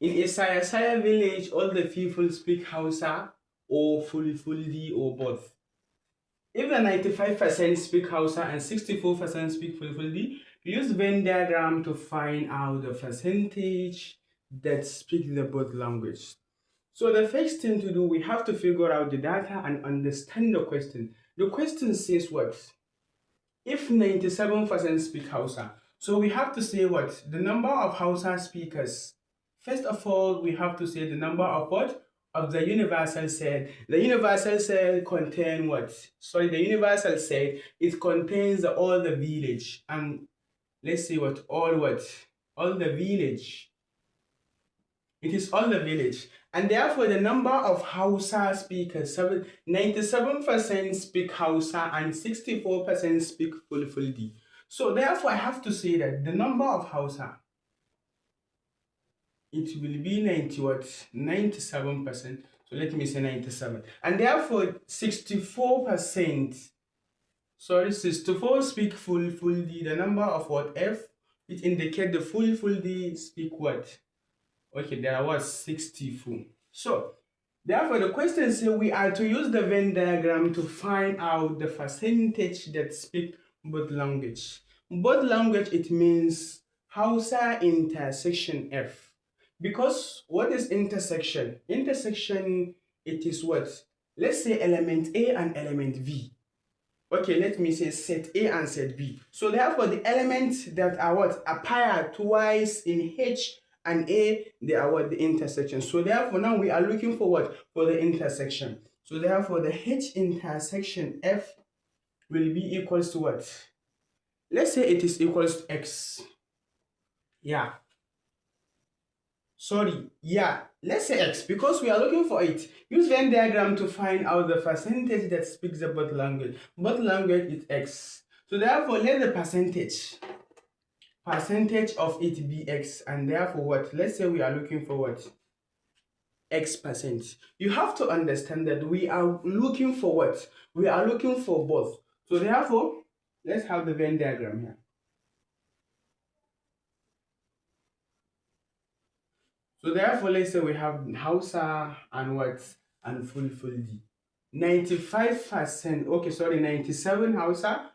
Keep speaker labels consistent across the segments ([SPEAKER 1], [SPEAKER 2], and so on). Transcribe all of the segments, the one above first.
[SPEAKER 1] In a Saya village, all the people speak Hausa or Fulfulde or both. If the 95% speak Hausa and 64% speak Fulfulde, use Venn diagram to find out the percentage that speak the both language. So the first thing to do, we have to figure out the data and understand the question. The question says what? If 97% speak Hausa, so we have to say what? The number of Hausa speakers. First of all, we have to say the number of what? Of the universal set. The universal set contain what? Sorry, the universal set, it contains all the village. And let's say what? All what? All the village. It is all the village. And therefore, the number of Hausa speakers, 97% speak Hausa and 64% speak Fulfulde. So therefore, I have to say that the number of Hausa, it will be 90 what? 97%. So let me say 97. And therefore, 64%, sorry, 64 speak Fulfulde. The number of what? F, it indicates the Fulfulde speak what? Okay, there was 64. So, therefore, the question says we are to use the Venn diagram to find out the percentage that speak both language. Both language, it means Hausa intersection F. Because what is intersection? Intersection, it is what? Let's say element A and element B. Okay, let me say set A and set B. So therefore, the elements that are what? Appear twice in H and A, they are what? The intersection. So therefore, now we are looking for what? For the intersection. So therefore, the H intersection F will be equals to what? Let's say it is equals to X. Yeah. Sorry, yeah, let's say X because we are looking for it. Use Venn diagram to find out the percentage that speaks the both language. Both language is X. So therefore, let the percentage of it be X, and therefore what? Let's say we are looking for what? X%. You have to understand that we are looking for what? We are looking for both. So therefore, let's have the Venn diagram here. So therefore, let's say we have Hausa and what? And Fulfulde. 95%, okay, sorry, 97 Hausa,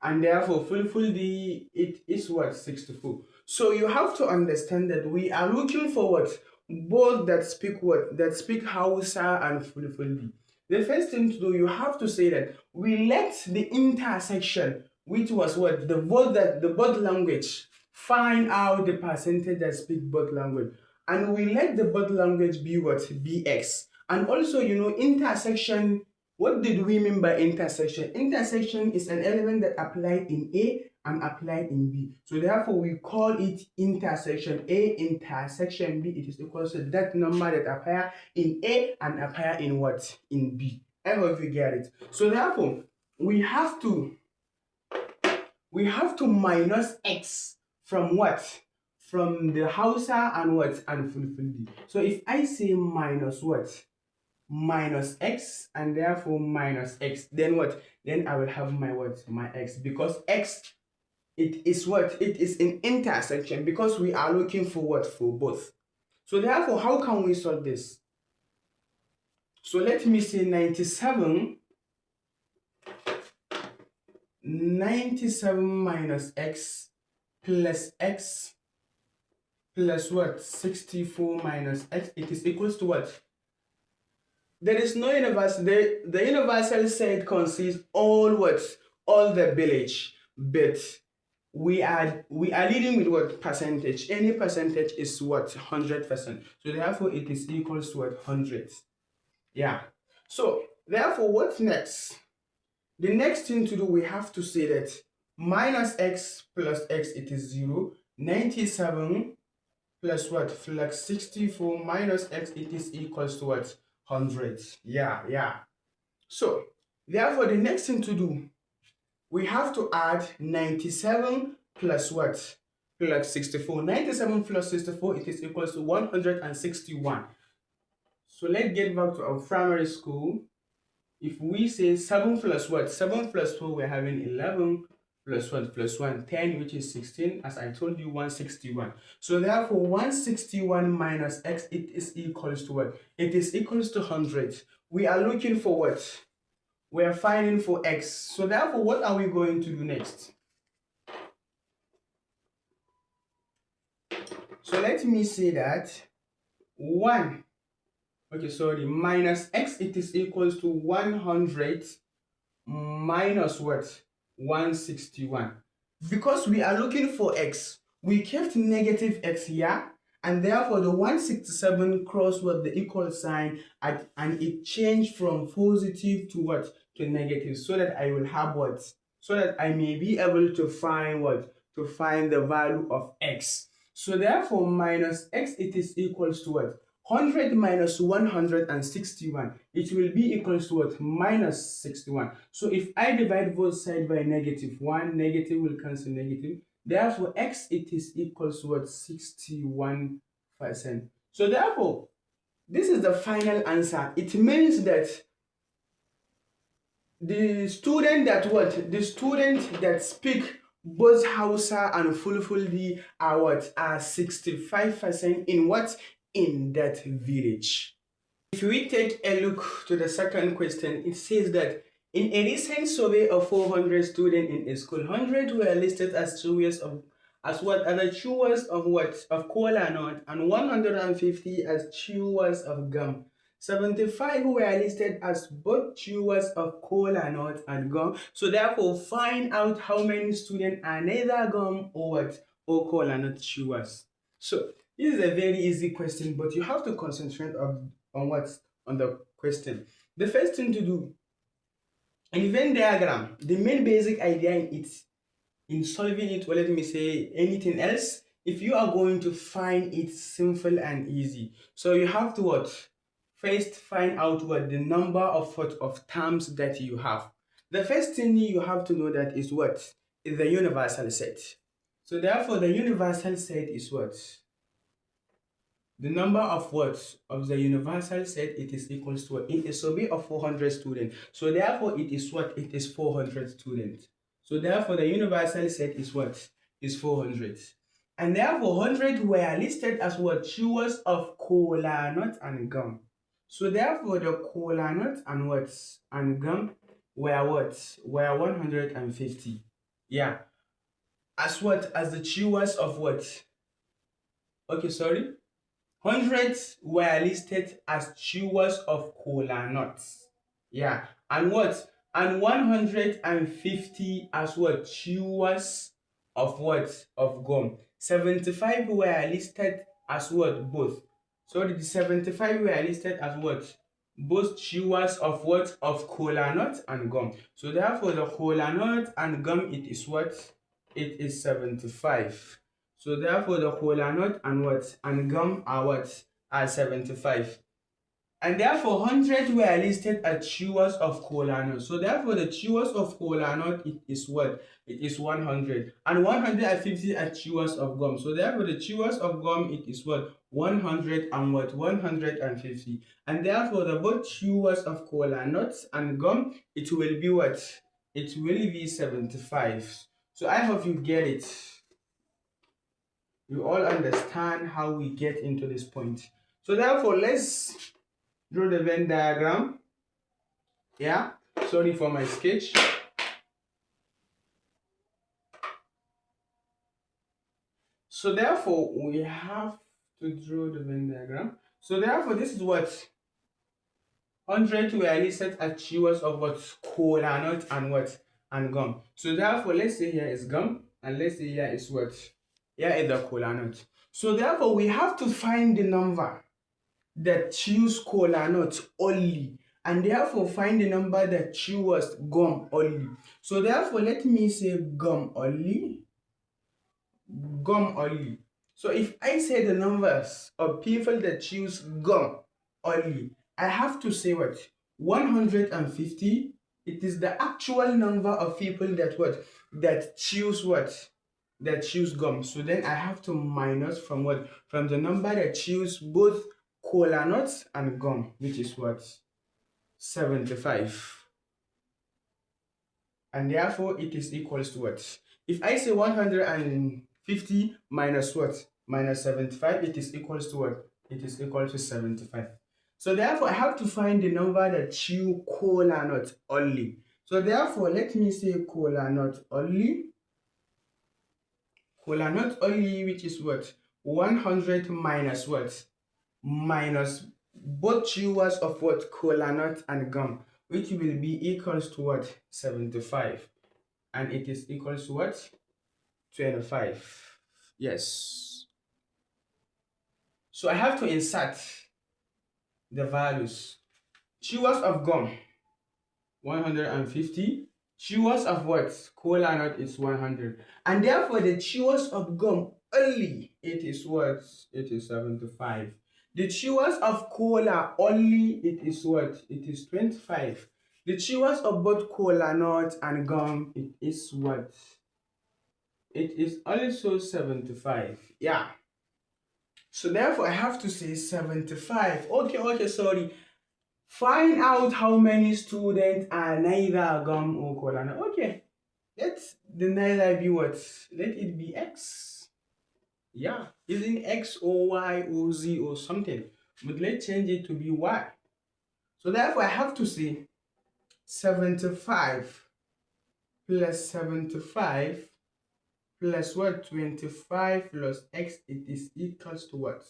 [SPEAKER 1] and therefore Fulfulde, it is what? 64. So you have to understand that we are looking for what? Both that speak what? That speak Hausa and Fulfulde. The first thing to do, you have to say that we let the intersection, which was what? The both language, find out the percentage that speak both language. And we let the both language be what? Bx. And also, intersection, what did we mean by intersection? Intersection is an element that applied in A and applied in B. So therefore, we call it intersection. A intersection B, it is equal to that number that appear in A and appear in what? In B. I hope you get it. So therefore, we have to minus X from what? From the Hausa and what? And Fulfulde. So if I say minus what? Minus X and therefore minus X, then what? Then I will have my what? My X, because X, it is what? It is an intersection because we are looking for what? For both. So therefore, how can we solve this? So let me say 97 minus X plus X plus what? 64 minus X, it is equals to what? There is no universal. The universal set consists all what? All the village. But we are leading with what? Percentage. Any percentage is what? 100%. So therefore it is equals to what? 100. Yeah. So therefore, what's next? The next thing to do, we have to say that minus X plus X, it is 0. 97 plus what? Plus 64 minus X, it is equals to what? 100. Yeah. So therefore, the next thing to do, we have to add 97 plus what? Plus 64. 97 plus 64, it is equals to 161. So let's get back to our primary school. If we say 7 plus what? 7 plus 4, we're having 11 plus what? Plus 1. 10, which is 16. As I told you, 161. So therefore, 161 minus x, it is equals to what? It is equals to 100. We are looking for what? We are finding for x. So therefore, what are we going to do next? So let me say that 1, okay, sorry, minus x, it is equals to 100 minus what? 161. Because we are looking for x, we kept negative x here, and therefore the 167 crossed what? The equal sign, and it changed from positive to what? To negative, so that I will have what? So that I may be able to find what? To find the value of x. So therefore minus x, it is equals to what? 100 minus 161, it will be equals to what? Minus 61. So if I divide both sides by negative 1, negative will cancel negative. Therefore, x, it is equals to what? 61%. So therefore, this is the final answer. It means that the student that what? The student that speak both Hausa and Fulfulde are what? Are 65% in what? In that village. If we take a look to the second question, it says that in a recent survey of 400 students in a school, 100 were listed as chewers of chewers of what? Of cola nut, and 150 as chewers of gum. 75 were listed as both chewers of cola nut and gum. So therefore, find out how many students are neither gum or what? Or cola nut chewers. So this is a very easy question, but you have to concentrate on what's on the question. The first thing to do in Venn diagram, the main basic idea in it, in solving it, or let me say anything else, if you are going to find it simple and easy, so you have to what? First find out what the number of terms that you have. The first thing you have to know that is what? Is the universal set. So therefore the universal set is what? The number of what? Of the universal set, it is equals to what? In a survey of 400 students. So therefore it is what? It is 400 students. So therefore the universal set is what? Is 400. And therefore 100 were listed as what? Chewers of cola nut and gum. So therefore the cola nut and what? And gum were what? Were 150. Yeah. As what? As the chewers of what? Okay, sorry. 100 were listed as chewers of cola nuts. Yeah. And what? And 150 as what? Chewers of what? Of gum. 75 were listed as what? Both. So the 75 were listed as what? Both chewers of what? Of cola nut and gum. So therefore the cola nut and gum, it is what? It is 75. So therefore the cola nut and what? And gum are what? Are 75. And therefore 100 were listed as chewers of cola nut. So therefore the chewers of cola nut, it is what? It is 100. And 150 are chewers of gum. So therefore the chewers of gum, it is what? 100 and what? 150. And therefore the both chewers of cola nuts and gum, it will be what? It will be 75. So I hope you get it. You all understand how we get into this point. So therefore, let's draw the Venn diagram. Yeah, sorry for my sketch. So therefore, we have to draw the Venn diagram. So therefore, this is what 100 were listed as chewers of what? Cola nut and what? And gum. So therefore, let's say here is gum, and let's say here is what? Here is the cola nut. So therefore, we have to find the number that chews cola nut only, and therefore find the number that chews gum only. So therefore, let me say gum only. Gum only. So if I say the numbers of people that choose gum only, I have to say what? 150. It is the actual number of people that what? That choose what? That choose gum. So then I have to minus from what? From the number that choose both cola nuts and gum, which is what? 75. And therefore it is equals to what? If I say 150 minus what? Minus 75, it is equals to what? It is equal to 75. So therefore, I have to find the number that you cola not only. So therefore, let me say cola not only. Cola not only, which is what? 100 minus what? Minus both chewers of what? Cola nut and gum, which will be equals to what? 75. And it is equals to what? 25. Yes. So I have to insert the values. Chewers of gum, 150. Chewers of what? Cola nut is 100. And therefore the chewers of gum only, it is what? It is 75. The chewers of cola only, it is what? It is 25. The chewers of both cola nut and gum, it is what? It is also 75. Yeah. So therefore I have to say 75. Okay, sorry. Find out how many students are neither gum or cola nut. Okay. Let the neither be what? Let it be X. Yeah. Isn't X or Y or Z or something? But let's change it to be Y. So therefore I have to say 75 plus 75 plus what? 25 plus X, it is equals to what?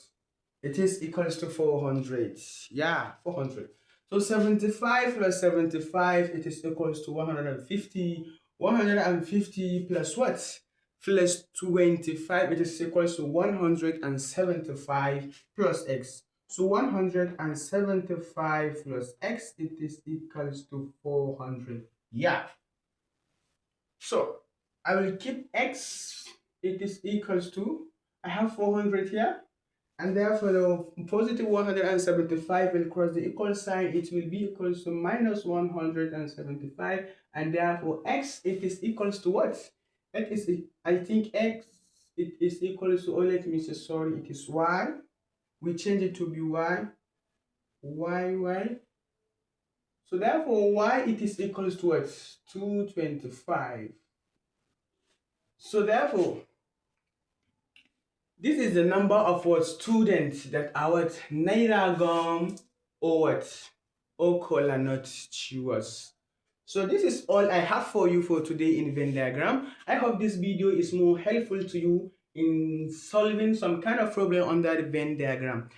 [SPEAKER 1] It is equals to 400. Yeah, 400. So 75 plus 75, it is equals to 150. 150 plus what? Plus 25, it is equals to 175 plus X. So 175 plus X, it is equals to 400. Yeah. So I will keep X, it is equals to, I have 400 here. And therefore, the positive 175 will cross the equal sign. It will be equals to minus 175. And therefore, X, it is equals to what? It is, I think X, it is equals to, oh, let me say, sorry, it is Y. We change it to be Y. Y. So therefore, Y, it is equals to what? 225. So therefore, this is the number of what? Students that are what? Neither gum or what? Or cola nut chewers. So this is all I have for you for today in Venn diagram. I hope this video is more helpful to you in solving some kind of problem under the Venn diagram.